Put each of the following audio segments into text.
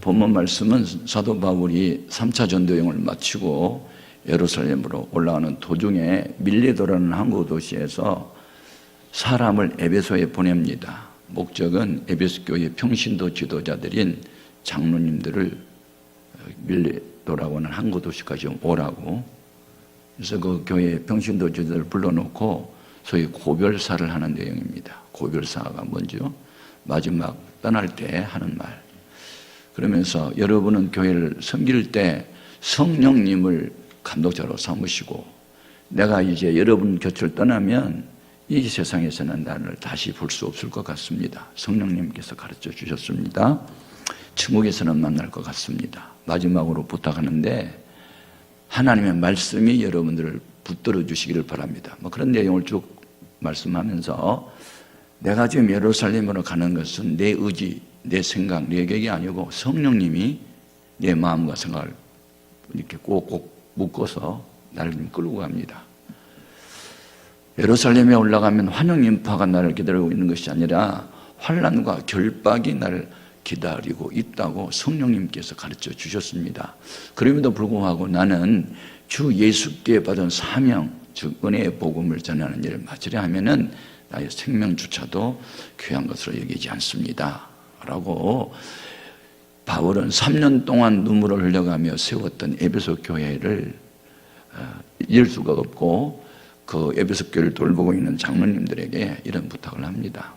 본문 말씀은 사도 바울이 3차 전도 여행을 마치고 예루살렘으로 올라가는 도중에 밀레도라는 항구 도시에서 사람을 에베소에 보냅니다. 목적은 에베소 교회 평신도 지도자들인 장로님들을 밀레도라고 하는 항구 도시까지 오라고. 그래서 그 교회 평신도 지도자들을 불러놓고 소위 고별사를 하는 내용입니다. 고별사가 뭔지요? 마지막 떠날 때 하는 말. 그러면서 여러분은 교회를 섬길 때 성령님을 감독자로 삼으시고, 내가 이제 여러분 곁을 떠나면 이 세상에서는 나를 다시 볼 수 없을 것 같습니다. 성령님께서 가르쳐 주셨습니다. 천국에서는 만날 것 같습니다. 마지막으로 부탁하는데 하나님의 말씀이 여러분들을 붙들어 주시기를 바랍니다. 그런 내용을 쭉 말씀하면서, 내가 지금 예루살렘으로 가는 것은 내 의지, 내 생각, 내 계획이 아니고 성령님이 내 마음과 생각을 이렇게 꼭꼭 묶어서 나를 끌고 갑니다. 예루살렘에 올라가면 환영 인파가 나를 기다리고 있는 것이 아니라 환난과 결박이 나를 기다리고 있다고 성령님께서 가르쳐 주셨습니다. 그럼에도 불구하고 나는 주 예수께 받은 사명, 즉 은혜의 복음을 전하는 일을 마치려 하면은 나의 생명조차도 귀한 것으로 여기지 않습니다 라고 바울은 3년 동안 눈물을 흘려가며 세웠던 에베소 교회를 잃을 수가 없고, 그 에베소 교회를 돌보고 있는 장로님들에게 이런 부탁을 합니다.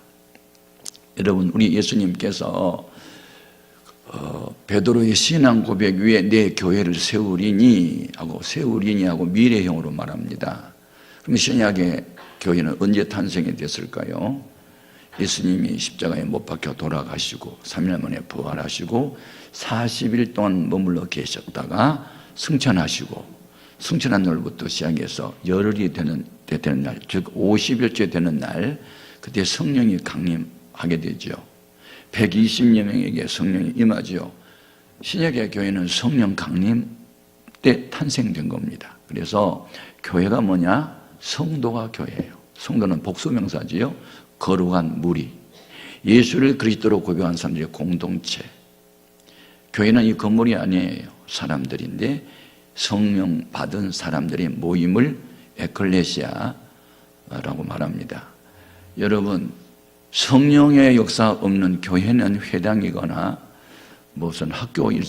여러분, 우리 예수님께서 베드로의 신앙 고백 위에 내 교회를 세우리니 하고 미래형으로 말합니다. 그럼 신약의 교회는 언제 탄생이 됐을까요? 예수님이 십자가에 못 박혀 돌아가시고 3일 만에 부활하시고 40일 동안 머물러 계셨다가 승천하시고, 승천한 날부터 시작해서 열흘이 되는 날, 즉 50일째 되는 날, 그때 성령이 강림하게 되죠. 120여 명에게 성령이 임하죠. 신약의 교회는 성령 강림 때 탄생된 겁니다. 그래서 교회가 뭐냐? 성도가 교회예요. 성도는 복수명사지요. 거룩한 무리, 예수를 그리스도로 고백한 사람들의 공동체. 교회는 이 건물이 아니에요. 사람들인데 성령 받은 사람들의 모임을 에클레시아라고 말합니다. 여러분, 성령의 역사 없는 교회는 회당이거나 무슨 학교일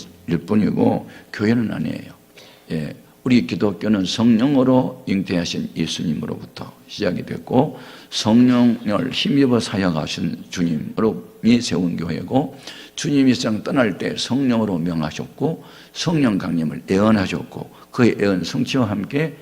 뿐이고 교회는 아니에요. 우리 기독교는 성령으로 잉태하신 예수님으로부터 시작이 됐고, 성령을 힘입어 사역하신 주님이 세운 교회고, 주님이 세상 떠날 때 성령으로 명하셨고 성령 강림을 예언하셨고, 그의 예언 성취와 함께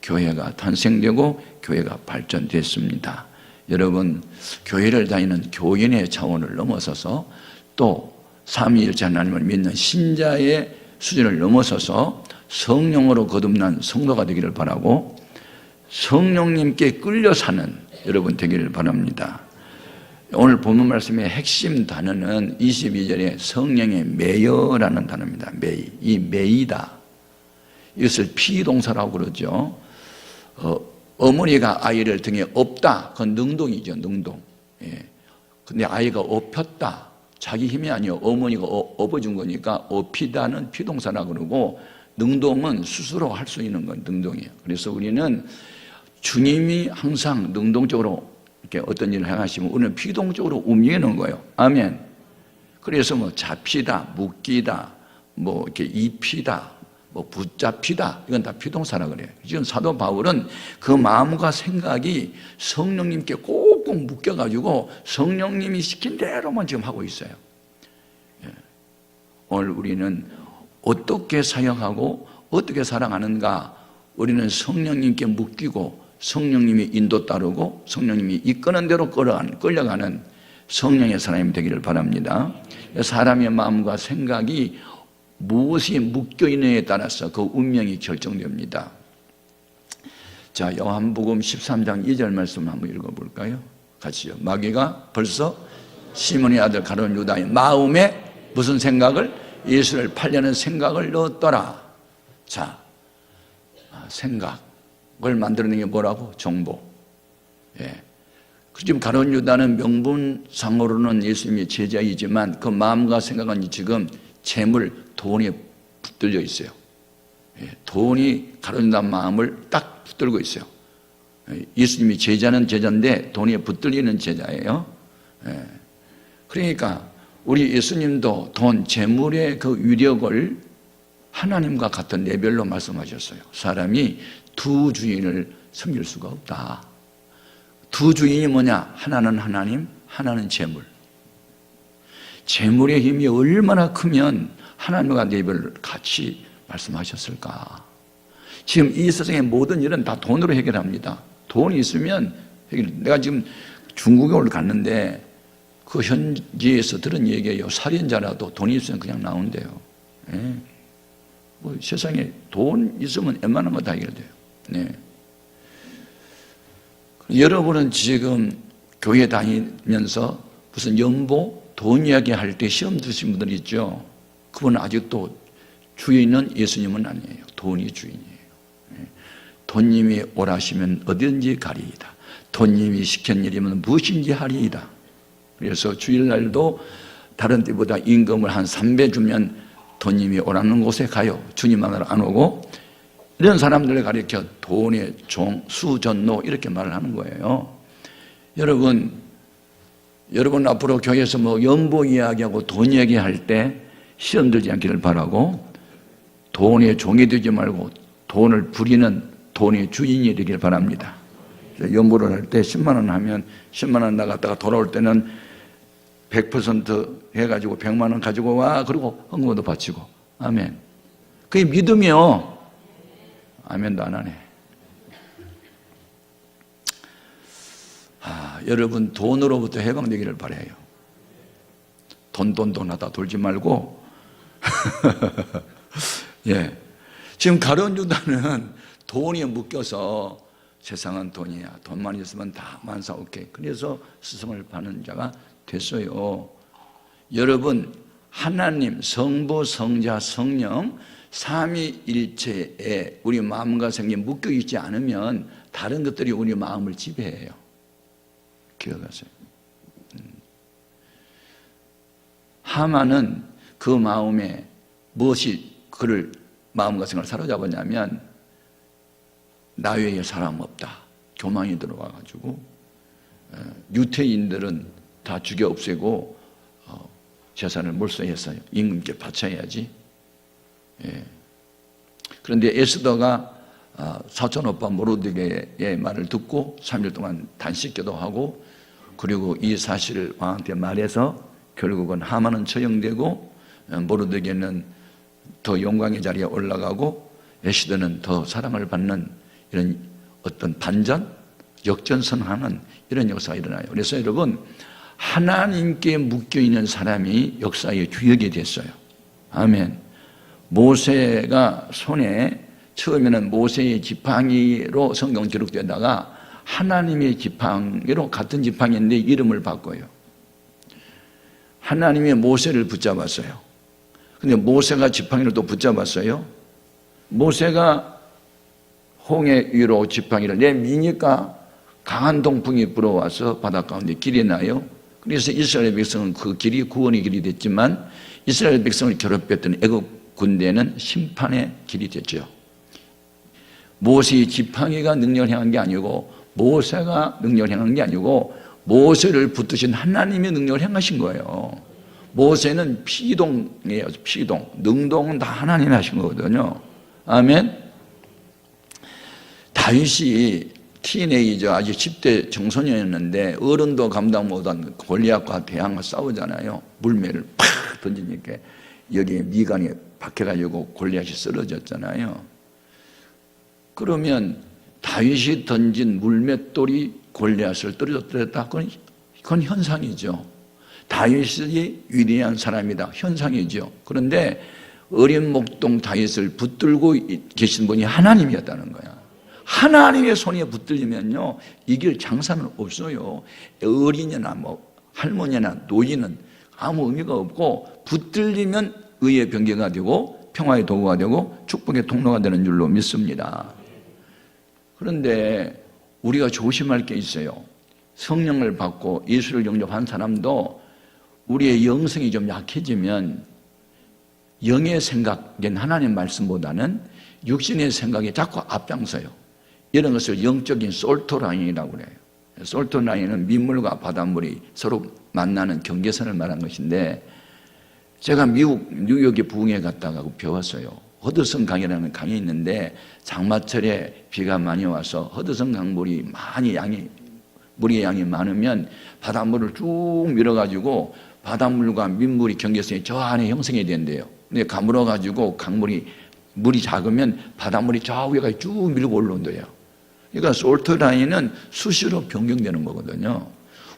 교회가 탄생되고 교회가 발전됐습니다. 여러분, 교회를 다니는 교인의 차원을 넘어서서 또 삼위일체 하나님을 믿는 신자의 수준을 넘어서서 성령으로 거듭난 성도가 되기를 바라고, 성령님께 끌려 사는 여러분 되기를 바랍니다. 오늘 본문 말씀의 핵심 단어는 22절에 성령의 매여라는 단어입니다. 매이. 이 매이다, 이것을 피동사라고 그러죠. 어머니가 아이를 등에 업다, 그건 능동이죠. 능동. 근데 아이가 업혔다, 자기 힘이 아니요, 어머니가 업어준 거니까 업히다는 피동사라고 그러고, 능동은 스스로 할 수 있는 건 능동이에요. 그래서 우리는 주님이 항상 능동적으로 이렇게 어떤 일을 행하시면 우리는 피동적으로 움직이는 거예요. 아멘. 그래서 뭐 잡히다, 묶이다, 뭐 이렇게 입히다, 뭐 붙잡히다, 이건 다 피동사라 그래요. 지금 사도 바울은 그 마음과 생각이 성령님께 꼭꼭 묶여가지고 성령님이 시킨 대로만 지금 하고 있어요. 오늘 우리는 어떻게 사역하고 어떻게 사랑하는가? 우리는 성령님께 묶이고 성령님이 인도 따르고 성령님이 이끄는 대로 끌려가는 성령의 사람이 되기를 바랍니다. 사람의 마음과 생각이 무엇이 묶여있느냐에 따라서 그 운명이 결정됩니다. 자, 요한복음 13장 2절 말씀 한번 읽어볼까요? 같이요. 마귀가 벌써 시몬의 아들 가룟 유다의 마음에 무슨 생각을? 예수를 팔려는 생각을 넣었더라. 자, 생각을 만들어낸 게 뭐라고? 정보. 지금 가룟 유다는 명분상으로는 예수님의 제자이지만 그 마음과 생각은 지금 재물, 돈에 붙들려 있어요. 돈이 가로준다는 마음을 딱 붙들고 있어요. 예수님이 제자는 제자인데 돈에 붙들리는 제자예요. 그러니까 우리 예수님도 돈, 재물의 그 위력을 하나님과 같은 레벨로 말씀하셨어요. 사람이 두 주인을 섬길 수가 없다. 두 주인이 뭐냐? 하나는 하나님, 하나는 재물. 재물의 힘이 얼마나 크면 하나님과 레벨을 같이 말씀하셨을까? 지금 이 세상의 모든 일은 다 돈으로 해결합니다. 돈이 있으면 해결. 내가 지금 중국에 오늘 갔는데 그 현지에서 들은 얘기예요. 살인자라도 돈이 있으면 그냥 나온대요. 뭐 세상에 돈 있으면 웬만한 거 다 해결돼요. 여러분은 지금 교회 다니면서 무슨 연보, 돈 이야기 할 때 시험 드신 분들 있죠? 그분은 아직도 주인은 예수님은 아니에요. 돈이 주인이에요. 돈님이 오라시면 어디든지 가리이다. 돈님이 시킨 일이면 무엇인지 하리이다. 그래서 주일날도 다른 때보다 임금을 한 3배 주면 돈님이 오라는 곳에 가요. 주님만으로 안 오고. 이런 사람들을 가리켜 돈의 종, 수전노 이렇게 말을 하는 거예요. 여러분 앞으로 교회에서 뭐 연보 이야기하고 돈 이야기할 때 시험 들지 않기를 바라고, 돈의 종이 되지 말고 돈을 부리는 돈의 주인이 되길 바랍니다. 연보를 할 때 10만 원 하면 10만 원 나갔다가 돌아올 때는 100% 해가지고 100만 원 가지고 와. 그리고 헌금도 바치고. 아멘. 그게 믿음이요. 아멘도 안 하네. 여러분 돈으로부터 해방되기를 바라요. 돈 하다 돌지 말고. 예. 지금 가룟유다는 돈이 묶여서 세상은 돈이야. 돈만 있으면 다 만사 오케이. 그래서 스승을 받는 자가 됐어요. 여러분, 하나님, 성부, 성자, 성령 삼위일체에 우리 마음과 생각이 묶여있지 않으면 다른 것들이 우리 마음을 지배해요. 기억하세요. 하만은 그 마음에 무엇이 그를 마음과 생각을 사로잡았냐면 나 외에 사람 없다. 교만이 들어와가지고 유태인들은 다 죽여 없애고 재산을 몰수했어요. 임금께 바쳐야지. 그런데 에스더가 사촌 오빠 모르드게의 말을 듣고 3일 동안 단식기도 하고, 그리고 이 사실을 왕한테 말해서 결국은 하만은 처형되고 모르드게는 더 영광의 자리에 올라가고 에스더는 더 사랑을 받는 이런 어떤 반전, 역전선하는 이런 역사가 일어나요. 그래서 여러분, 하나님께 묶여있는 사람이 역사의 주역이 됐어요. 아멘. 모세가 손에 처음에는 모세의 지팡이로 성경 기록되다가 하나님의 지팡이로 같은 지팡이인데 이름을 바꿔요. 하나님이 모세를 붙잡았어요. 근데 모세가 지팡이를 또 붙잡았어요. 모세가 홍해 위로 지팡이를 내미니까 강한 동풍이 불어와서 바닷 가운데 길이 나요. 그래서 이스라엘 백성은 그 길이 구원의 길이 됐지만 이스라엘 백성을 괴롭혔던 애국 군대는 심판의 길이 됐죠. 모세의 지팡이가 능력을 행한 게 아니고 모세가 능력을 행한 게 아니고 모세를 붙드신 하나님의 능력을 행하신 거예요. 모세는 피동이에요. 피동. 능동은 다 하나님이 하신 거거든요. 아멘. 다윗이 티네이저 아직 10대 청소년이었는데 어른도 감당 못한 골리앗과 대항과 싸우잖아요. 물매를 팍 던지니까 여기에 미간이 박혀가지고 골리앗이 쓰러졌잖아요. 그러면 다윗이 던진 물맷돌이 골리앗을 떨어졌다. 그건 현상이죠. 다윗이 위대한 사람이다. 현상이죠. 그런데 어린 목동 다윗을 붙들고 계신 분이 하나님이었다는 거야. 하나님의 손에 붙들리면요, 이길 장사는 없어요. 어린이나 뭐 할머니나 노인은 아무 의미가 없고 붙들리면 의의 병기가 되고 평화의 도구가 되고 축복의 통로가 되는 줄로 믿습니다. 그런데 우리가 조심할 게 있어요. 성령을 받고 예수를 영접한 사람도 우리의 영성이 좀 약해지면 영의 생각인 하나님 말씀보다는 육신의 생각이 자꾸 앞장서요. 이런 것을 영적인 솔트라인이라고 그래요. 솔트라인은 민물과 바닷물이 서로 만나는 경계선을 말한 것인데, 제가 뉴욕에 부흥회 갔다가 배웠어요. 허드슨 강이라는 강이 있는데 장마철에 비가 많이 와서 허드슨 강물이 물의 양이 많으면 바닷물을 쭉 밀어가지고 바닷물과 민물이 경계선이 저 안에 형성이 된대요. 근데 가물어가지고 물이 작으면 바닷물이 저 위에까지 쭉 밀고 올라온대요. 그러니까 솔트라인은 수시로 변경되는 거거든요.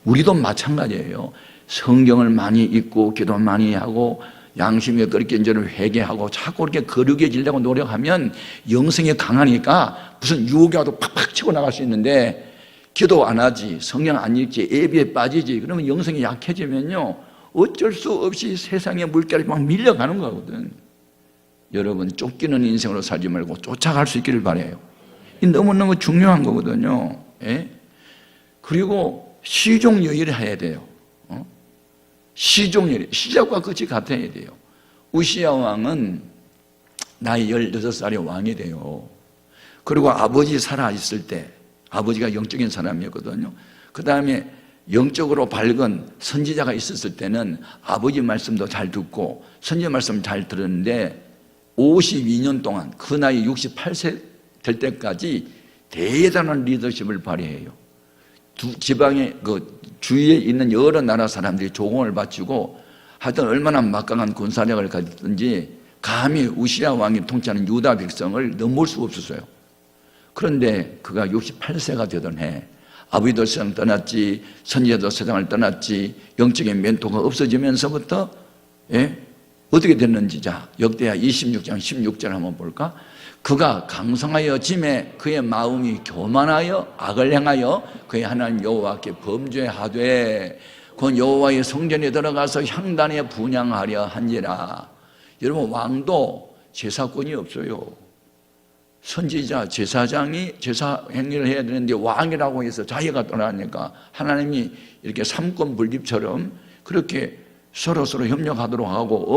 우리도 마찬가지예요. 성경을 많이 읽고 기도 많이 하고 양심의 끓긴 죄를 회개하고 자꾸 이렇게 거룩해지려고 노력하면 영성이 강하니까 무슨 유혹이 와도 팍팍 치고 나갈 수 있는데, 기도 안 하지, 성경 안 읽지, 예비에 빠지지, 그러면 영성이 약해지면요 어쩔 수 없이 세상의 물결이 막 밀려가는 거거든. 여러분, 쫓기는 인생으로 살지 말고 쫓아갈 수 있기를 바라요. 이 너무너무 중요한 거거든요. 예? 그리고 시종여의를 해야 돼요. 시종여의, 시작과 끝이 같아야 돼요. 우시야 왕은 나이 16살에 왕이 돼요. 그리고 아버지 살아있을 때, 아버지가 영적인 사람이었거든요. 그 다음에 영적으로 밝은 선지자가 있었을 때는 아버지 말씀도 잘 듣고 선지자 말씀 잘 들었는데 52년 동안, 그 나이 68세 될 때까지 대단한 리더십을 발휘해요. 지방의 주위에 있는 여러 나라 사람들이 조공을 바치고 하여튼 얼마나 막강한 군사력을 가졌든지 감히 우시야 왕이 통치하는 유다 백성을 넘볼 수가 없었어요. 그런데 그가 68세가 되던 해 아버지도 세상을 떠났지, 선지자도 세상을 떠났지, 영적인 멘토가 없어지면서부터 어떻게 됐는지, 자 역대하 26장 16절 한번 볼까? 그가 강성하여 짐에 그의 마음이 교만하여 악을 행하여 그의 하나님 여호와께 범죄하되 곧 여호와의 성전에 들어가서 향단에 분향하려 한지라. 여러분, 왕도 제사권이 없어요. 선지자, 제사장이 제사 행위를 해야 되는데 왕이라고 해서 자기가 떠나니까 하나님이 이렇게 삼권 분립처럼 그렇게 서로 협력하도록 하고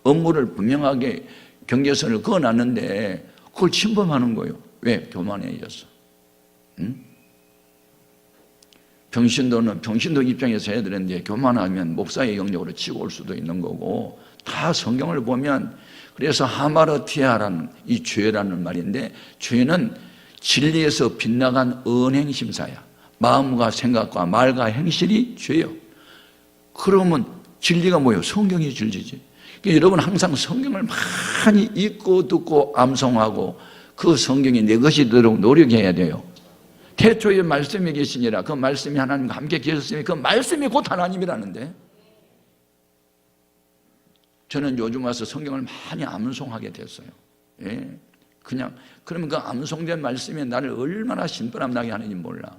업무를 분명하게 경계선을 그어놨는데 그걸 침범하는 거예요. 왜? 교만해져서. 병신도 입장에서 해야 되는데 교만하면 목사의 영역으로 치고 올 수도 있는 거고, 다 성경을 보면. 그래서 하마르티아라는 이 죄라는 말인데, 죄는 진리에서 빗나간 언행심사야. 마음과 생각과 말과 행실이 죄요. 그러면 진리가 뭐예요? 성경이 진리지. 그러니까 여러분 항상 성경을 많이 읽고 듣고 암송하고 그 성경이 내 것이 되도록 노력해야 돼요. 태초에 말씀이 계시니라. 그 말씀이 하나님과 함께 계셨으니 그 말씀이 곧 하나님이라는데, 저는 요즘 와서 성경을 많이 암송하게 됐어요. 예. 그러면 그 암송된 말씀이 나를 얼마나 신바람 나게 하는지 몰라.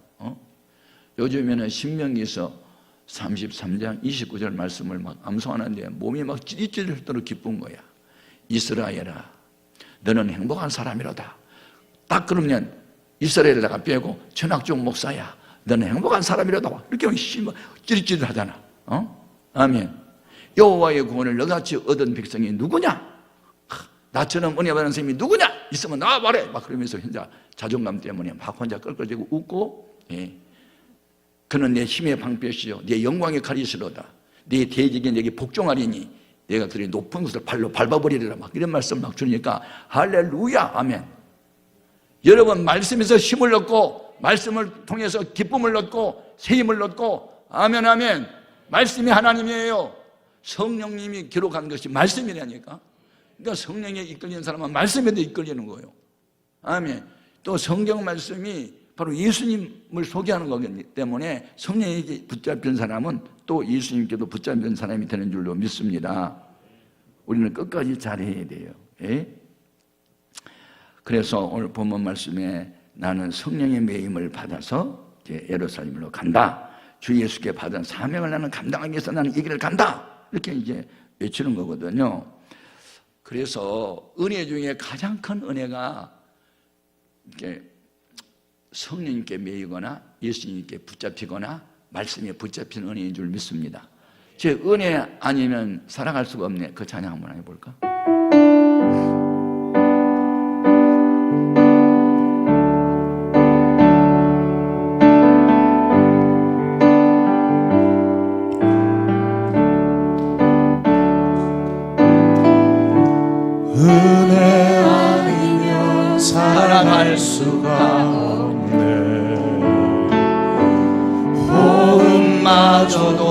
요즘에는 신명기서 33장 29절 말씀을 막 암송하는데 몸이 막 찌릿찌릿하도록 기쁜 거야. 이스라엘아, 너는 행복한 사람이로다. 딱 그러면 이스라엘에다가 빼고 전학종 목사야, 너는 행복한 사람이로다. 이렇게 찌릿찌릿하잖아. 아멘. 여호와의 구원을 너같이 얻은 백성이 누구냐? 나처럼 은혜 받은 사람이 누구냐? 있으면 나와 말해. 막 그러면서 혼자 자존감 때문에 막 혼자 껄껄대고 웃고, 그는 내 힘의 방패시요 내 영광의 칼이시로다. 내 대적이 내게 복종하리니 내가 그리 높은 곳을 발로 밟아버리리라. 막 이런 말씀 막 주니까 할렐루야, 아멘. 여러분, 말씀에서 힘을 얻고 말씀을 통해서 기쁨을 얻고 새 힘을 얻고, 아멘, 아멘. 말씀이 하나님이에요. 성령님이 기록한 것이 말씀이라니까. 그러니까 성령에 이끌리는 사람은 말씀에도 이끌리는 거예요. 아멘. 또 성경 말씀이 바로 예수님을 소개하는 거기 때문에 성령에게 붙잡힌 사람은 또 예수님께도 붙잡힌 사람이 되는 줄로 믿습니다. 우리는 끝까지 잘해야 돼요. 그래서 오늘 본문 말씀에 나는 성령의 매임을 받아서 이제 예루살렘으로 간다. 주 예수께 받은 사명을 나는 감당하기 위해서 나는 이 길을 간다. 이렇게 이제 외치는 거거든요. 그래서 은혜 중에 가장 큰 은혜가 이렇게 성령님께 매이거나 예수님께 붙잡히거나 말씀에 붙잡힌 은혜인 줄 믿습니다. 제 은혜 아니면 살아갈 수가 없네. 그 찬양 한번 해볼까? 은혜 아니면 살아갈 수가 없네. 호흡마저도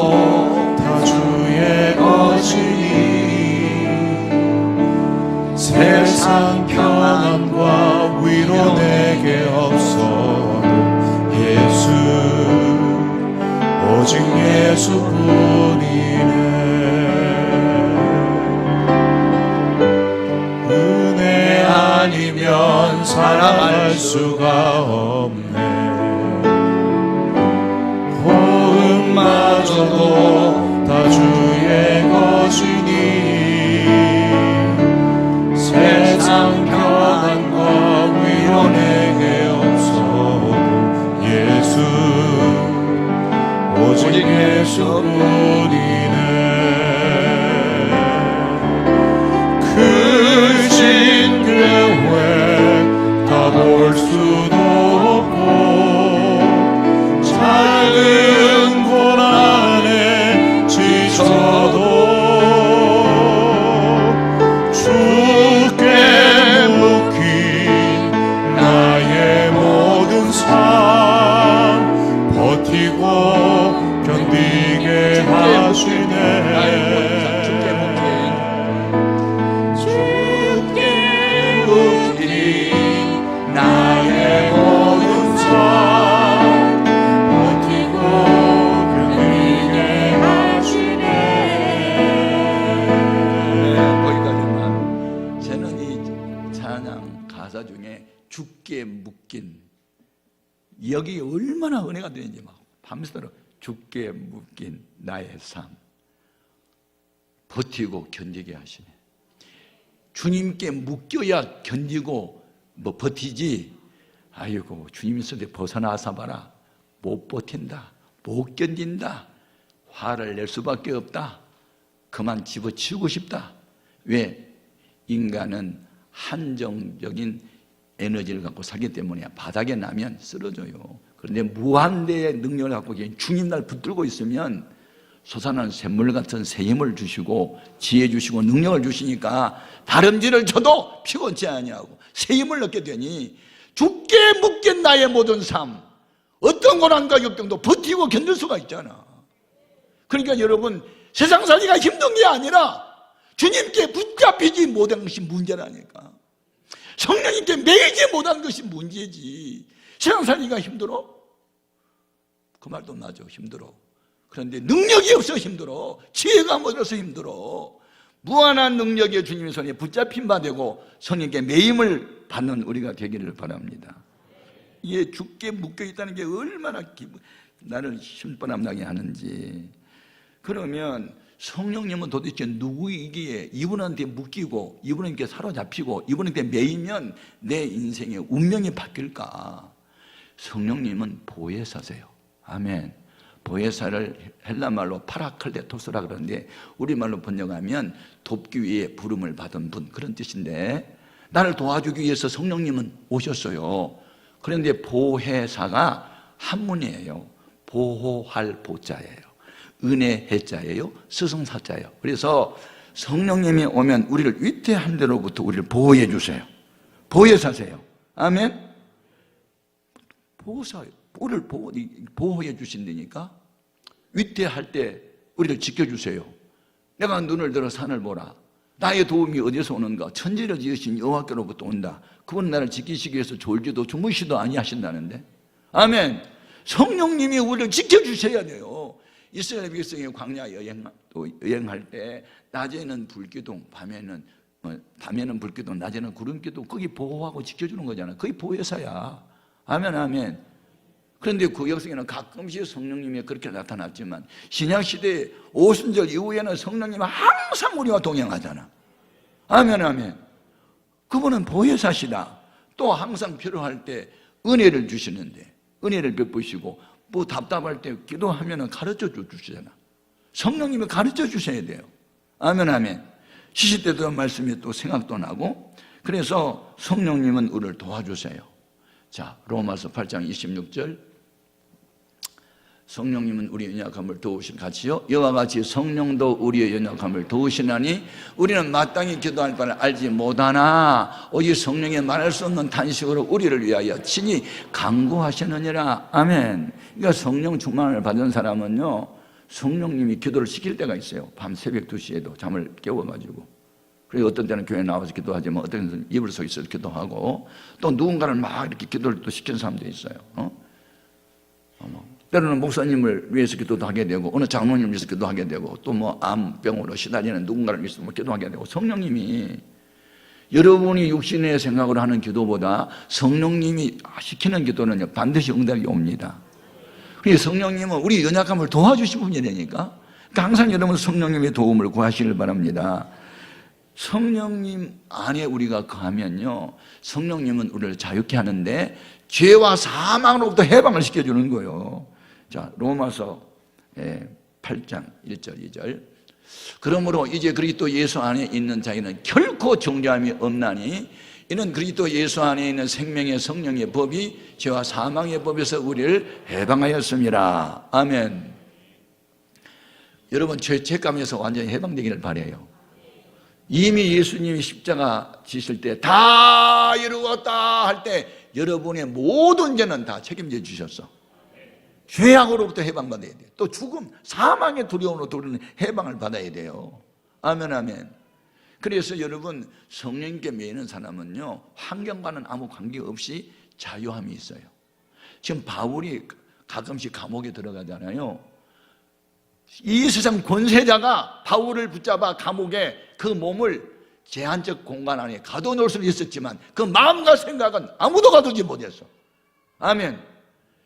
다 주의 것이니 세상 평안과 위로 내게 없어도 예수, 오직 예수뿐이네. 은혜 아니면 살아갈 수가 없네. 호흡마저도 다 주의 것이니 세상 평안과 위로 내게 없어도 예수, 오직 예수뿐이네. 크신 계획 다 볼 수도 없고 작은 고난에 지쳐도 주께 묶인 나의 모든 삶 버티고 견디게 하시네. 나의 모든 삶 버티고 견디게 하시네. 거기까지만. 저는 이 찬양 가사 중에 죽게 묶인, 여기 얼마나 은혜가 되는지 막 밤새도록 죽게 묶인 나의 삶 버티고 견디게 하시네. 주님께 묶여야 견디고 뭐 버티지. 아이고, 주님 있을 때 벗어나서 봐라. 못 버틴다, 못 견딘다, 화를 낼 수밖에 없다, 그만 집어치우고 싶다. 왜? 인간은 한정적인 에너지를 갖고 살기 때문에 바닥에 나면 쓰러져요. 그런데 무한대의 능력을 갖고 계신 주님 날 붙들고 있으면 솟아나는 샘물 같은 새 힘을 주시고 지혜 주시고 능력을 주시니까 다름질을 쳐도 피곤치 아니하고 새 힘을 얻게 되니 죽게 묶인 나의 모든 삶, 어떤 고난과 역경도 버티고 견딜 수가 있잖아. 그러니까 여러분, 세상 살기가 힘든 게 아니라 주님께 붙잡히지 못한 것이 문제라니까. 성령님께 매이지 못한 것이 문제지. 세상 살기가 힘들어? 그 말도 맞아, 힘들어. 그런데 능력이 없어 힘들어. 지혜가 못해서 힘들어. 무한한 능력의 주님의 손에 붙잡힌 바 되고 성령께 매임을 받는 우리가 되기를 바랍니다. 이게 죽게 묶여있다는 게 얼마나 나를 신바람나게 하는지. 그러면 성령님은 도대체 누구이기에 이분한테 묶이고 이분한테 사로잡히고 이분한테 매이면 내 인생의 운명이 바뀔까? 성령님은 보혜사세요. 아멘. 보혜사를 헬라말로 파라클레토스라 그러는데 우리말로 번역하면 돕기 위해 부름을 받은 분, 그런 뜻인데, 나를 도와주기 위해서 성령님은 오셨어요. 그런데 보혜사가 한문이에요. 보호할 보자예요. 은혜 해자예요. 스승사자예요. 그래서 성령님이 오면 우리를 위태한 대로부터 우리를 보호해 주세요. 보혜사세요. 아멘. 보호사예요. 우리를 보호해 주신다니까. 위태할 때 우리를 지켜주세요. 내가 눈을 들어 산을 보라. 나의 도움이 어디서 오는가? 천지를 지으신 여호와께로부터 온다. 그분 나를 지키시기 위해서 졸지도 주무시도 아니하신다는데. 아멘. 성령님이 우리를 지켜주셔야 돼요. 이스라엘 백성이 광야 여행할 때 낮에는 불기둥, 밤에는 불기둥, 낮에는 구름기둥, 거기 보호하고 지켜주는 거잖아. 그게 보혜사야. 아멘, 아멘. 그런데 그 역사에는 가끔씩 성령님이 그렇게 나타났지만 신약시대 오순절 이후에는 성령님은 항상 우리와 동행하잖아. 아멘, 아멘. 그분은 보혜사시다. 또 항상 필요할 때 은혜를 주시는데 은혜를 베푸시고 뭐 답답할 때 기도하면 가르쳐 주시잖아. 성령님이 가르쳐 주셔야 돼요. 아멘, 아멘. 시시 때도 말씀이 또 생각도 나고, 그래서 성령님은 우리를 도와주세요. 자, 로마서 8장 26절. 성령님은 우리의 연약함을 도우신 같이요, 이와 같이 성령도 우리의 연약함을 도우시나니 우리는 마땅히 기도할 바를 알지 못하나 오직 성령의 말할 수 없는 탄식으로 우리를 위하여 친히 간구하시느니라. 아멘. 그러니까 성령 충만을 받은 사람은요, 성령님이 기도를 시킬 때가 있어요. 밤 새벽 2시에도 잠을 깨워가지고. 그리고 어떤 때는 교회 나와서 기도하지만 어떤 때는 이불 속에 있어서 기도하고, 또 누군가를 막 이렇게 기도를 또 시키는 사람도 있어요. 때로는 목사님을 위해서 기도도 하게 되고, 어느 장로님을 위해서 기도하게 되고, 또 뭐 암병으로 시달리는 누군가를 위해서 뭐 기도하게 되고. 성령님이 여러분이 육신의 생각으로 하는 기도보다 성령님이 시키는 기도는 반드시 응답이 옵니다. 그래서 성령님은 우리 연약함을 도와주신 분이라니까. 그러니까 항상 여러분 성령님의 도움을 구하시길 바랍니다. 성령님 안에 우리가 거하면요, 성령님은 우리를 자유케 하는데 죄와 사망으로부터 해방을 시켜주는 거예요. 자, 로마서 8장 1절 2절. 그러므로 이제 그리스도 예수 안에 있는 자에는 결코 정죄함이 없나니 이는 그리스도 예수 안에 있는 생명의 성령의 법이 죄와 사망의 법에서 우리를 해방하였습니다. 아멘. 여러분, 죄책감에서 완전히 해방되기를 바라요. 이미 예수님이 십자가 지실 때 다 이루었다 할 때 여러분의 모든 죄는 다 책임져 주셨어. 죄악으로부터 해방받아야 돼요. 또 죽음, 사망의 두려움으로부터 우리는 해방을 받아야 돼요. 아멘, 아멘. 그래서 여러분, 성령님께 매이는 사람은요, 환경과는 아무 관계없이 자유함이 있어요. 지금 바울이 가끔씩 감옥에 들어가잖아요. 이 세상 권세자가 바울을 붙잡아 감옥에 그 몸을 제한적 공간 안에 가둬놓을 수는 있었지만 그 마음과 생각은 아무도 가두지 못했어. 아멘.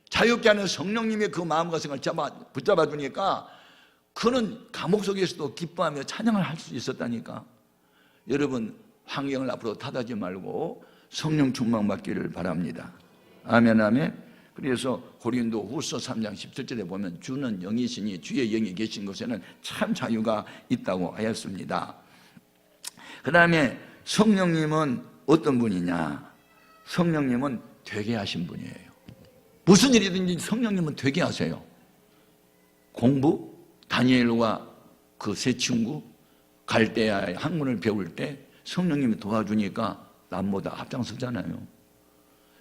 자유케 하는 성령님의 그 마음과 생각을 붙잡아 주니까 그는 감옥 속에서도 기뻐하며 찬양을 할 수 있었다니까. 여러분, 환경을 앞으로 탓하지 말고 성령 충만 받기를 바랍니다. 아멘, 아멘. 그래서 고린도 후서 3장 17절에 보면 주는 영이시니 주의 영이 계신 곳에는 참 자유가 있다고 하였습니다. 그 다음에 성령님은 어떤 분이냐? 성령님은 되게 하신 분이에요. 무슨 일이든지 성령님은 되게 하세요. 공부, 다니엘과 그 세 친구 갈대아의 학문을 배울 때 성령님이 도와주니까 남보다 앞장서잖아요.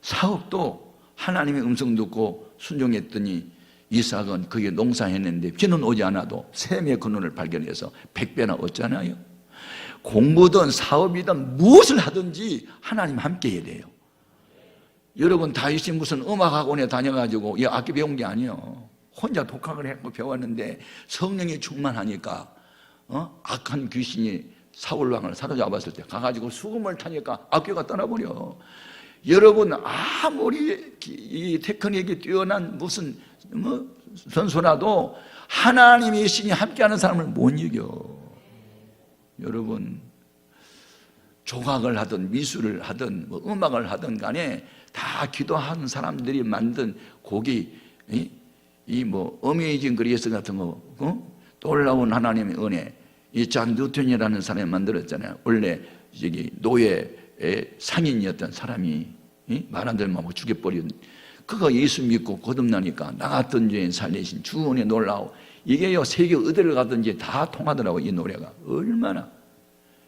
사업도 하나님의 음성 듣고 순종했더니 이삭은 그게 농사했는데 비는 오지 않아도 샘의 근원을 발견해서 100배나 얻잖아요. 공부든 사업이든 무엇을 하든지 하나님 함께 해야 돼요. 여러분, 다윗이 무슨 음악학원에 다녀가지고 이 악기 배운 게 아니에요. 혼자 독학을 했고 배웠는데 성령이 충만하니까 악한 귀신이 사울왕을 사로잡았을 때 가가지고 수금을 타니까 악기가 떠나버려. 여러분, 아무리 이 테크닉이 뛰어난 무슨 선수라도 하나님의 신이 함께하는 사람을 못 이겨. 여러분, 조각을 하든 미술을 하든 뭐 음악을 하든 간에 다 기도하는 사람들이 만든 곡이 이 뭐 어메이징 그레이스 같은 거, 놀라운 하나님의 은혜, 이 잔 뉴턴이라는 사람이 만들었잖아요. 원래 저기 노예의 상인이었던 사람이 말 안 들으면 죽여버린, 그거 예수 믿고 거듭나니까 나갔던 죄인 살리신 주 은혜 놀라워. 이게요, 세계 어디를 가든지 다 통하더라고. 이 노래가 얼마나.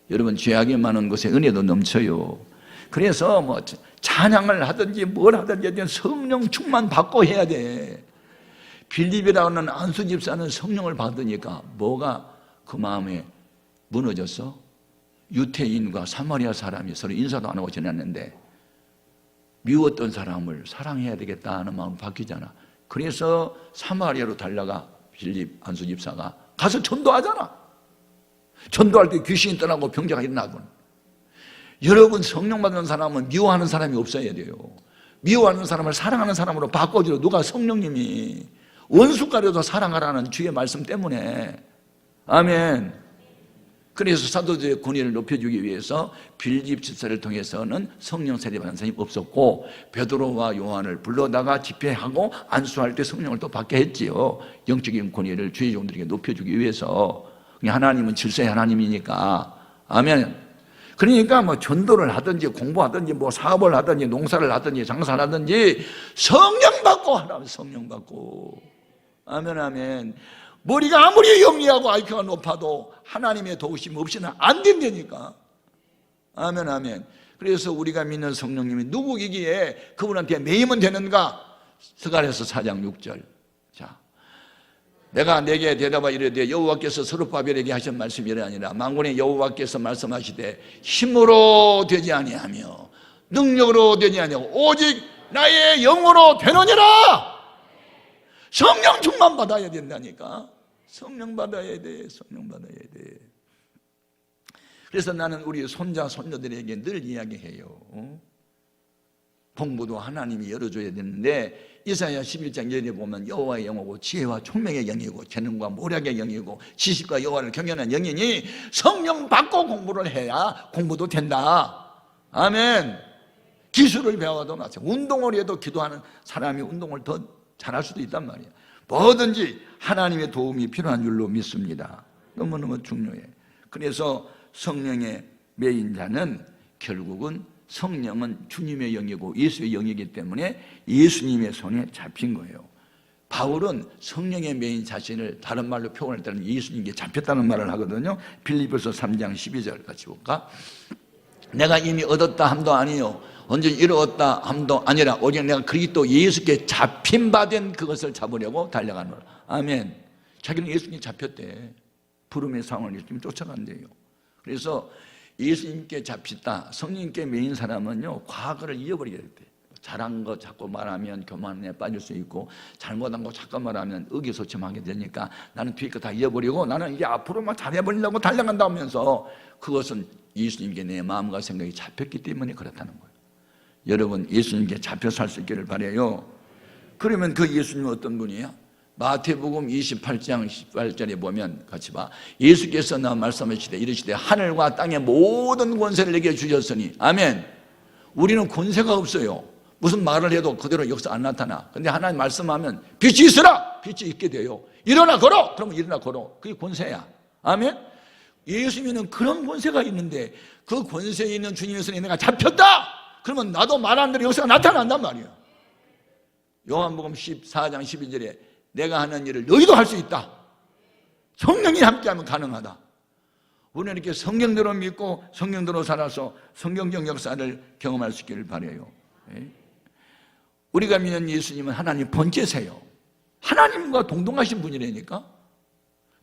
여러분, 죄악이 많은 곳에 은혜도 넘쳐요. 그래서 뭐 찬양을 하든지 뭘 하든지 성령 충만 받고 해야 돼. 빌립이라는 안수 집사는 성령을 받으니까 뭐가 그 마음에 무너졌어? 유태인과 사마리아 사람이 서로 인사도 안 하고 지냈는데 미웠던 사람을 사랑해야 되겠다 하는 마음이 바뀌잖아. 그래서 사마리아로 달려가 빌립 안수 집사가 가서 전도하잖아. 전도할 때 귀신이 떠나고 병자가 일어나곤. 여러분, 성령 받는 사람은 미워하는 사람이 없어야 돼요. 미워하는 사람을 사랑하는 사람으로 바꿔줘. 누가? 성령님이. 원수가려도 사랑하라는 주의 말씀 때문에. 아멘. 그래서 사도들의 권위를 높여주기 위해서 빌립 집사를 통해서는 성령 세례받은 사람이 없었고, 베드로와 요한을 불러다가 집회하고 안수할 때 성령을 또 받게 했지요. 영적인 권위를 주의 종들에게 높여주기 위해서. 하나님은 질서의 하나님이니까. 아멘. 그러니까 뭐 전도를 하든지 공부하든지 뭐 사업을 하든지 농사를 하든지 장사를 하든지 성령 받고 하라면 성령 받고. 아멘, 아멘. 머리가 아무리 영리하고 IQ가 높아도 하나님의 도우심 없이는 안 된다니까. 아멘, 아멘. 그래서 우리가 믿는 성령님이 누구이기에 그분한테 매이면 되는가? 스가랴서 4장 6절. 자, 내가 내게 대답하 이르되 여호와께서 스룹바벨에게 하신 말씀이 아니라 만군의 여호와께서 말씀하시되 힘으로 되지 아니하며 능력으로 되지 아니하고 오직 나의 영으로 되느니라. 성령 충만 받아야 된다니까. 성령 받아야 돼. 성령 받아야 돼. 그래서 나는 우리 손자 손녀들에게 늘 이야기해요. 공부도 하나님이 열어줘야 되는데 이사야 11장 1절에 보면 여호와의 영이고 지혜와 총명의 영이고 재능과 모략의 영이고 지식과 여호와를 경외하는 영이니 성령 받고 공부를 해야 공부도 된다. 아멘. 기술을 배워도 마찬가지. 운동을 해도 기도하는 사람이 운동을 더 잘할 수도 있단 말이에요. 뭐든지 하나님의 도움이 필요한 줄로 믿습니다. 너무너무 중요해. 그래서 성령의 매인 자는 결국은 성령은 주님의 영이고 예수의 영이기 때문에 예수님의 손에 잡힌 거예요. 바울은 성령의 매인 자신을 다른 말로 표현할 때는 예수님께 잡혔다는 말을 하거든요. 빌립보서 3장 12절 같이 볼까? 내가 이미 얻었다 함도 아니요 언제 이루었다 함도 아니라 오직 내가 그리스도 예수께 잡힌 바 된 그것을 잡으려고 달려가노라. 아멘. 자기는 예수님께 잡혔대. 부름의 상을 예수님 쫓아간대요. 그래서 예수님께 잡혔다, 성령님께 매인 사람은요 과거를 잊어버리게 돼. 잘한 거 자꾸 말하면 교만에 빠질 수 있고 잘못한 거 자꾸 말하면 의기소침하게 되니까 나는 뒤에 거 다 잊어버리고 나는 이제 앞으로만 잘해보려고 달려간다 하면서 그것은 예수님께 내 마음과 생각이 잡혔기 때문에 그렇다는 거예요. 여러분 예수님께 잡혀 살 수 있기를 바라요. 그러면 그 예수님은 어떤 분이에요? 마태복음 28장 18절에 보면 같이 봐. 예수께서 나 말씀하시되 이르시되 하늘과 땅의 모든 권세를 내게 주셨으니. 아멘. 우리는 권세가 없어요. 무슨 말을 해도 그대로 역사 안 나타나. 근데 하나님 말씀하면 빛이 있으라! 빛이 있게 돼요. 일어나 걸어! 그러면 일어나 걸어. 그게 권세야. 아멘. 예수님은 그런 권세가 있는데 그 권세에 있는 주님의 손에 내가 잡혔다! 그러면 나도 말하는 대로 역사가 나타난단 말이에요. 요한복음 14장 12절에 내가 하는 일을 너희도 할 수 있다. 성령이 함께하면 가능하다. 우리는 이렇게 성경대로 믿고 성경대로 살아서 성경적 역사를 경험할 수 있기를 바라요. 우리가 믿는 예수님은 하나님 번째세요. 하나님과 동등하신 분이라니까.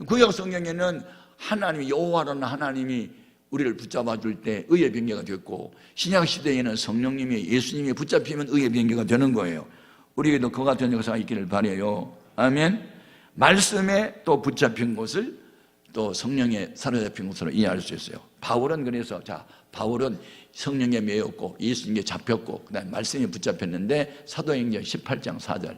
구약 성경에는 하나님이 여호와라는 하나님이 우리를 붙잡아 줄 때 의의 변개가 됐고 신약 시대에는 성령님이 예수님이 붙잡히면 의의 변개가 되는 거예요. 우리에게도 그 같은 역사가 있기를 바라요. 아멘. 말씀에 또 붙잡힌 것을 또 성령에 사로잡힌 것으로 이해할 수 있어요. 바울은 그래서 바울은 성령에 매였고 예수님께 잡혔고 그다음에 말씀에 붙잡혔는데 사도행전 18장 4절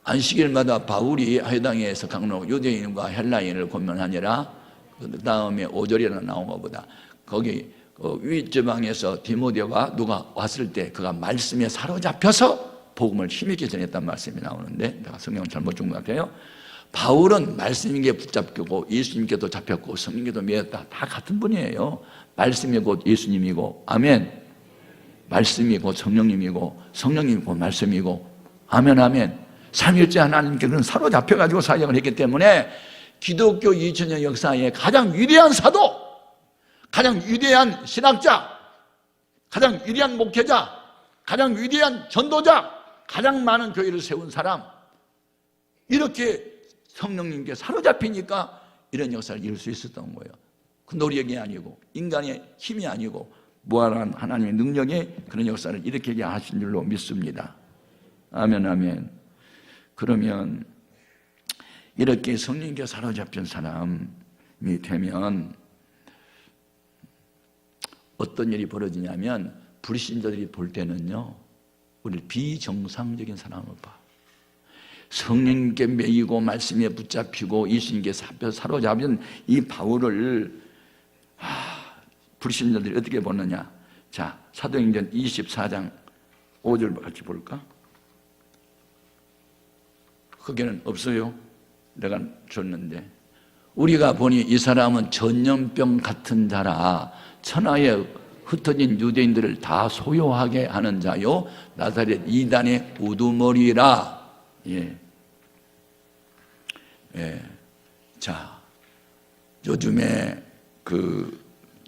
안식일마다 바울이 회당에서 강론하고 유대인과 헬라인을 고면하니라. 그 다음에 5절이나 나온 것보다 거기 윗지방에서 디모데가 누가 왔을 때 그가 말씀에 사로잡혀서 복음을 힘있게 전했단 말씀이 나오는데 내가 성경을 잘못 준 것 같아요. 바울은 말씀에게 붙잡히고 예수님께도 잡혔고 성령께도 매였다. 다 같은 분이에요. 말씀이 곧 예수님이고 아멘. 말씀이 곧 성령님이고 성령님이 곧 말씀이고 아멘 아멘. 삼위일체 하나님께서는 사로잡혀가지고 사역을 했기 때문에 기독교 2000년 역사의 가장 위대한 사도, 가장 위대한 신학자, 가장 위대한 목회자, 가장 위대한 전도자, 가장 많은 교회를 세운 사람, 이렇게 성령님께 사로잡히니까 이런 역사를 이룰 수 있었던 거예요. 그 노력이 아니고 인간의 힘이 아니고 무한한 하나님의 능력에 그런 역사를 일으키게 하신 줄로 믿습니다. 아멘 아멘. 그러면 이렇게 성령께 사로잡힌 사람이 되면 어떤 일이 벌어지냐면 불신자들이 볼 때는요 우리 비정상적인 사람을 봐. 성령님께 매이고 말씀에 붙잡히고 예수님께 사로잡은 이 바울을 불신자들이 어떻게 보느냐. 자, 사도행전 24장 5절 같이 볼까? 거기는 없어요. 내가 줬는데 우리가 보니 이 사람은 전염병 같은 자라 천하에 흩어진 유대인들을 다 소요하게 하는 자요 나사렛 이단의 우두머리라. 예. 자, 요즘에 그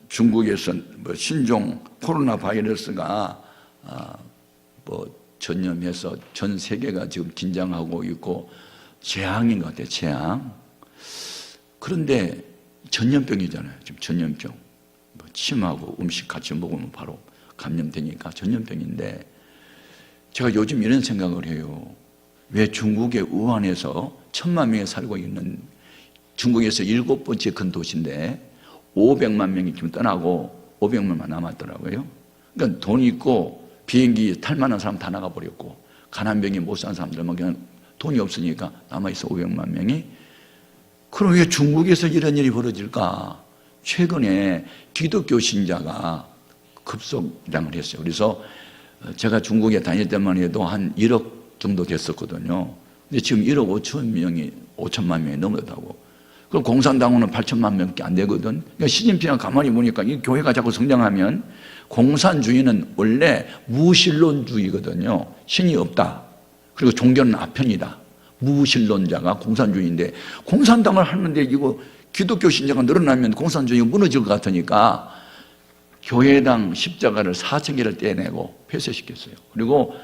중국에서 뭐 신종 코로나 바이러스가 뭐 전염해서 전 세계가 지금 긴장하고 있고 재앙인 것 같아요. 재앙. 그런데 전염병이잖아요. 지금 전염병. 뭐 침하고 음식 같이 먹으면 바로 감염되니까 전염병인데 제가 요즘 이런 생각을 해요. 왜 중국의 우한에서 1000만 명이 살고 있는 중국에서 7번째 큰 도시인데 500만 명이 지금 떠나고 500만만 남았더라고요. 그러니까 돈 있고 비행기 탈 만한 사람 다 나가버렸고 가난병이 못 사는 사람들만 그냥 돈이 없으니까 남아있어 500만 명이. 그럼 왜 중국에서 이런 일이 벌어질까? 최근에 기독교 신자가 급속장을 했어요. 그래서 제가 중국에 다닐 때만 해도 한 1억 정도 됐었거든요. 근데 지금 1억 5천만 명이 넘었다고. 그럼 공산당원은 8천만 명밖에 안 되거든. 그러니까 시진핑이 가만히 보니까 이 교회가 자꾸 성장하면 공산주의는 원래 무신론주의거든요. 신이 없다. 그리고 종교는 아편이다. 무신론자가 공산주의인데 공산당을 하는데 이거 기독교 신자가 늘어나면 공산주의가 무너질 것 같으니까 교회당 십자가를 4,000개를 떼내고 폐쇄시켰어요. 그리고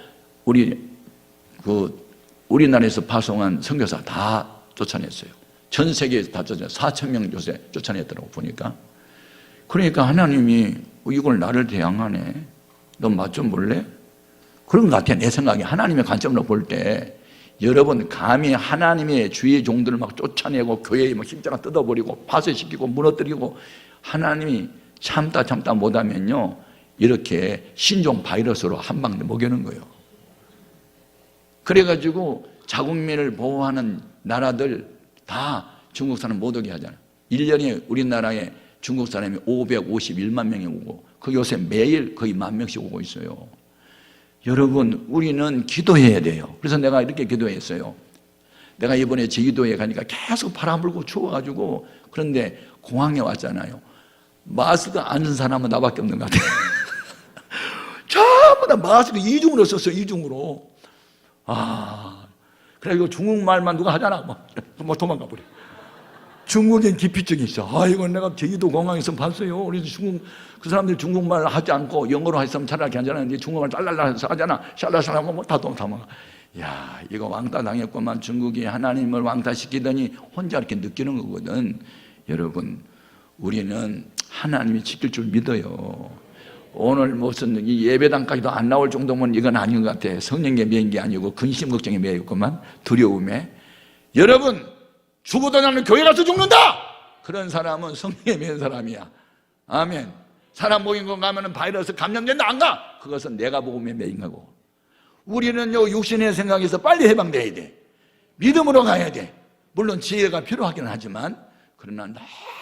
우리나라에서 파송한 선교사 다 쫓아냈어요. 전 세계에서 다 쫓아냈어요. 4,000명 요새 쫓아냈더라고 보니까. 그러니까 하나님이 이걸 나를 대항하네. 너 맛 좀 볼래? 그런 것 같아. 내 생각에 하나님의 관점으로 볼 때 여러분 감히 하나님의 주의 종들을 막 쫓아내고 교회에 막 십자가 뜯어버리고 파쇄시키고 무너뜨리고 하나님이 참다 못하면요 이렇게 신종 바이러스로 한 방 먹이는 거예요. 그래가지고 자국민을 보호하는 나라들 다 중국 사람 못 오게 하잖아요. 1년에 우리나라에 중국 사람이 551만 명이 오고 그 요새 매일 거의 10,000명씩 오고 있어요. 여러분 우리는 기도해야 돼요. 그래서 내가 이렇게 기도했어요. 내가 이번에 제주도에 가니까 계속 바람 불고 추워가지고 그런데 공항에 왔잖아요. 마스크 안 쓴 사람은 나밖에 없는 것 같아요. 전부 다 마스크 이중으로 썼어요. 이중으로. 그래 이거 중국말만 누가 하잖아. 뭐 도망가 버려. 중국엔 기피증이 있어. 이건 내가 제주도 공항에서 봤어요. 그래서 그 사람들이 중국말 하지 않고 영어로 했으면 차라리 괜찮았는데 중국말 짤랄라 해서 하잖아. 샬라샬라 하면 다 도망가. 야, 이거 왕따 당했구만. 중국이 하나님을 왕따시키더니 혼자 이렇게 느끼는 거거든. 여러분, 우리는 하나님이 지킬 줄 믿어요. 오늘 무슨 이 예배당까지도 안 나올 정도면 이건 아닌 것 같아. 성령에 매인 게 아니고 근심 걱정에 매여 있구만. 두려움에. 여러분, 죽어도 나는 교회 가서 죽는다! 그런 사람은 성령에 매인 사람이야. 아멘. 사람 모인 거 가면은 바이러스 감염된다, 안 가? 그것은 내가 복음에 매인 거고. 우리는요, 육신의 생각에서 빨리 해방돼야 돼. 믿음으로 가야 돼. 물론 지혜가 필요하긴 하지만, 그러나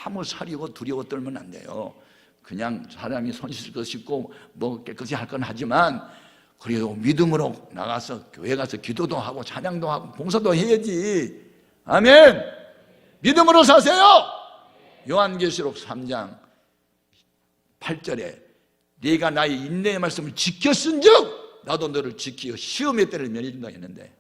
너무 사리고 두려워 떨면 안 돼요. 그냥 사람이 손 씻을 거 씻고 뭐 깨끗이 할 건 하지만 그래도 믿음으로 나가서 교회 가서 기도도 하고 찬양도 하고 봉사도 해야지. 아멘. 믿음으로 사세요. 요한계시록 3장 8절에 네가 나의 인내의 말씀을 지켰은즉 나도 너를 지키어 시험의 때를 면해준다 했는데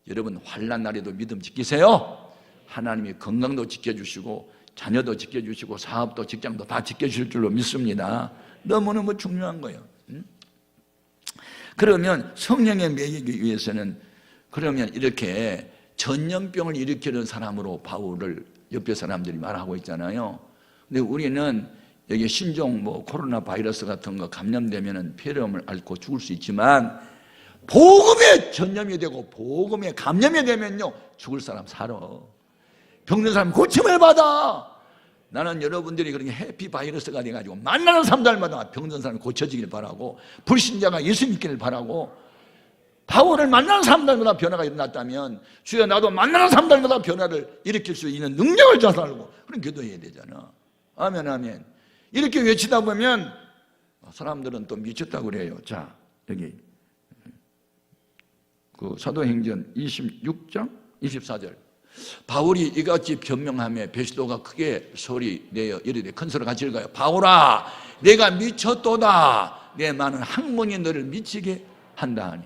여러분 환난 날에도 믿음 지키세요. 하나님이 건강도 지켜주시고 자녀도 지켜주시고 사업도 직장도 다 지켜주실 줄로 믿습니다. 너무너무 중요한 거예요. 그러면 성령에 매이기 위해서는 그러면 이렇게 전염병을 일으키는 사람으로 바울을 옆에 사람들이 말하고 있잖아요. 근데 우리는 여기 신종 코로나 바이러스 같은 거 감염되면은 폐렴을 앓고 죽을 수 있지만 복음에 전염이 되고 복음에 감염이 되면요 죽을 사람 살아. 병든 사람 고침을 받아. 나는 여러분들이 그렇게 해피 바이러스가 돼가지고 만나는 사람들마다 병든 사람이 고쳐지길 바라고 불신자가 예수 믿기를 바라고 바울을 만나는 사람들마다 변화가 일어났다면 주여 나도 만나는 사람들마다 변화를 일으킬 수 있는 능력을 자살하고 그런 기도해야 되잖아. 아멘 아멘. 이렇게 외치다 보면 사람들은 또 미쳤다고 그래요. 자, 여기 그 사도행전 26장 24절 바울이 이같이 변명하며 베스도가 크게 소리내어 이르되 큰 소리가 질까요? 바울아 내가 미쳤도다. 내 많은 학문이 너를 미치게 한다 하니.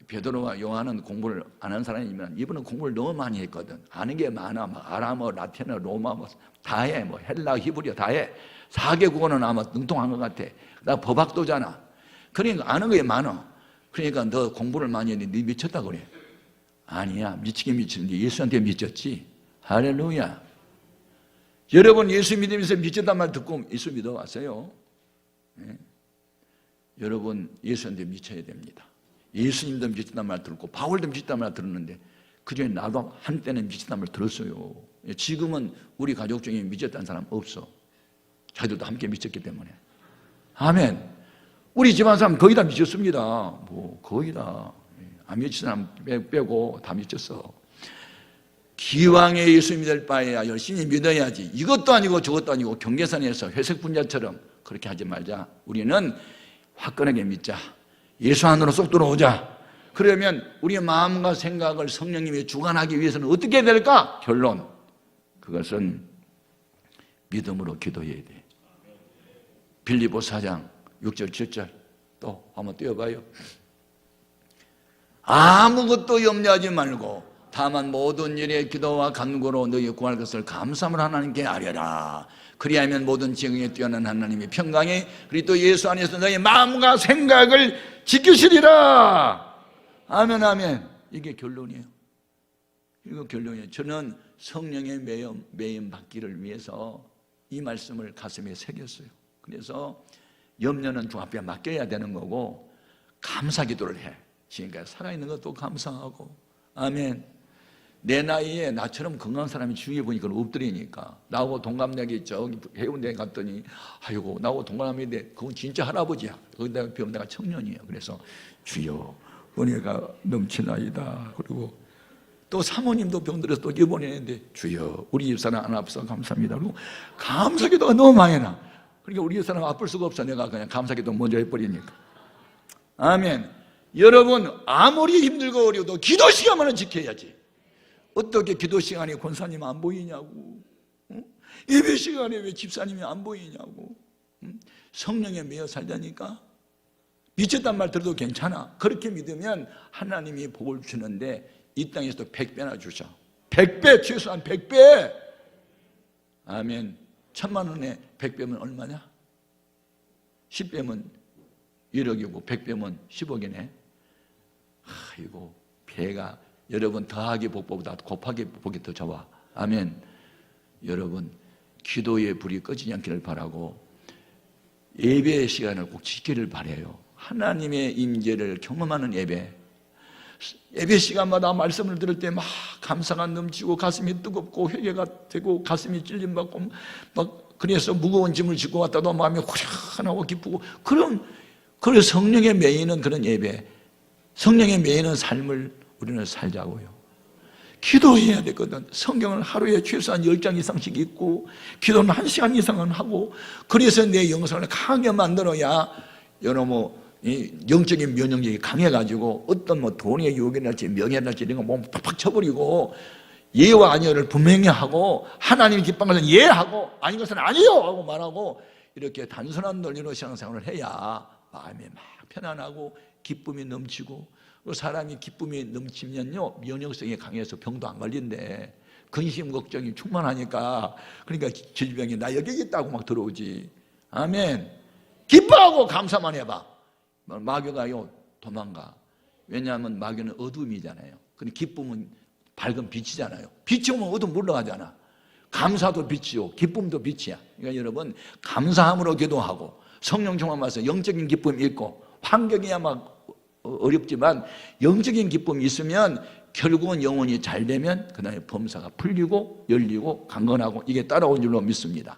베드로와 요한은 공부를 안 한 사람이면 이분은 공부를 너무 많이 했거든. 아는 게 많아. 막 아람어, 라틴어, 로마어 다 해. 뭐 헬라, 히브리어 다 해. 4개국어는 아마 능통한 것 같아. 나 법학도잖아. 그러니까 아는 게 많아. 그러니까 너 공부를 많이 했는데 네 미쳤다 그래. 아니야. 미치긴 미치는데 예수한테 미쳤지. 할렐루야. 여러분 예수 믿으면서 미쳤단 말 듣고 예수 믿어왔어요? 네. 여러분 예수한테 미쳐야 됩니다. 예수님도 미쳤단 말 들었고 바울도 미쳤단 말 들었는데 그중에 나도 한때는 미쳤단 말 들었어요. 지금은 우리 가족 중에 미쳤다는 사람 없어. 자기들도 함께 미쳤기 때문에. 아멘. 우리 집안 사람 거의 다 미쳤습니다. 뭐 거의 다. 안 미친 사람 빼고 다 미쳤어. 기왕에 예수 믿을 바에야 열심히 믿어야지. 이것도 아니고 저것도 아니고 경계선에서 회색 분자처럼 그렇게 하지 말자. 우리는 화끈하게 믿자. 예수 안으로 쏙 들어오자. 그러면 우리의 마음과 생각을 성령님이 주관하기 위해서는 어떻게 해야 될까? 결론. 그것은 믿음으로 기도해야 돼. 빌립보 4장 6절 7절 또 한번 띄워봐요. 아무것도 염려하지 말고 다만 모든 일에 기도와 간구로 너희 구할 것을 감사함을 하나님께 아뢰라. 그리하면 모든 지경에 뛰어난 하나님의 평강이 그리스도 예수 안에서 너희 마음과 생각을 지키시리라. 아멘 아멘. 이게 결론이에요. 이거 결론이에요. 저는 성령의 매임 받기를 위해서 이 말씀을 가슴에 새겼어요. 그래서 염려는 주 앞에 맡겨야 되는 거고 감사 기도를 해. 지금까지 살아있는 것도 감사하고. 아멘. 내 나이에 나처럼 건강한 사람이 주위에 보니까 엎드리니까 나하고 동갑내기 저기 해운대에 갔더니 아이고 나하고 동갑내기인데 그건 진짜 할아버지야. 거기다가 병 내가 청년이에요. 그래서 주여 은혜가 넘치나이다. 그리고 또 사모님도 병들어서 또 입원했는데 주여 우리 집사람 안 아파서 감사합니다. 그리고 감사기도가 너무 많이 나. 그러니까 우리 집사람 아플 수가 없어. 내가 그냥 감사기도 먼저 해버리니까. 아멘. 여러분 아무리 힘들고 어려워도 기도 시간만은 지켜야지. 어떻게 기도 시간에 권사님 안 보이냐고. 예배 시간에 왜 집사님이 안 보이냐고. 성령에 매여 살자니까. 미쳤단 말 들어도 괜찮아. 그렇게 믿으면 하나님이 복을 주는데 이 땅에서도 100배나 주셔. 100배, 최소한 100배. 아멘. 1000만 원에 100배면 얼마냐? 10배면 1억이고 100배면 10억이네. 아이고 배가 여러분 더하기 복보다 곱하기 복이 더 좋아. 아멘. 여러분 기도의 불이 꺼지지 않기를 바라고 예배의 시간을 꼭 지키기를 바라요. 하나님의 임재를 경험하는 예배. 예배 시간마다 말씀을 들을 때 막 감사가 넘치고 가슴이 뜨겁고 회개가 되고 가슴이 찔림받고 막 그래서 무거운 짐을 짓고 왔다도 마음이 후련하고 기쁘고 그런 성령의 매이는 그런 예배, 성령의 매이는 삶을 우리는 살자고요. 기도해야 되거든. 성경을 하루에 최소한 10장 이상씩 읽고 기도는 1시간 이상은 하고 그래서 내 영성을 강하게 만들어야 여러분 영적인 면역력이 강해가지고 어떤 뭐 돈의 유혹이랄지 명예랄지 이런 거 몸 팍팍 쳐버리고 예와 아니요를 분명히 하고 하나님이 기뻐하는 것은 예하고 아닌 것은 아니요 하고 말하고 이렇게 단순한 논리로 신앙생활을 해야 마음이 막 편안하고 기쁨이 넘치고 사람이 기쁨이 넘치면요 면역성이 강해서 병도 안 걸린대. 근심 걱정이 충만하니까 그러니까 질병이 나 여기 있다고 막 들어오지. 아멘. 기뻐하고 감사만 해봐. 마귀가요 도망가. 왜냐하면 마귀는 어둠이잖아요. 근데 기쁨은 밝은 빛이잖아요. 빛이 오면 어둠 물러가잖아. 감사도 빛이요 기쁨도 빛이야. 그러니까 여러분 감사함으로 기도하고 성령 충만 받아서 영적인 기쁨이 있고 환경이야 막 어렵지만 영적인 기쁨이 있으면 결국은 영혼이 잘 되면 그 다음에 범사가 풀리고 열리고 강건하고 이게 따라온 줄로 믿습니다.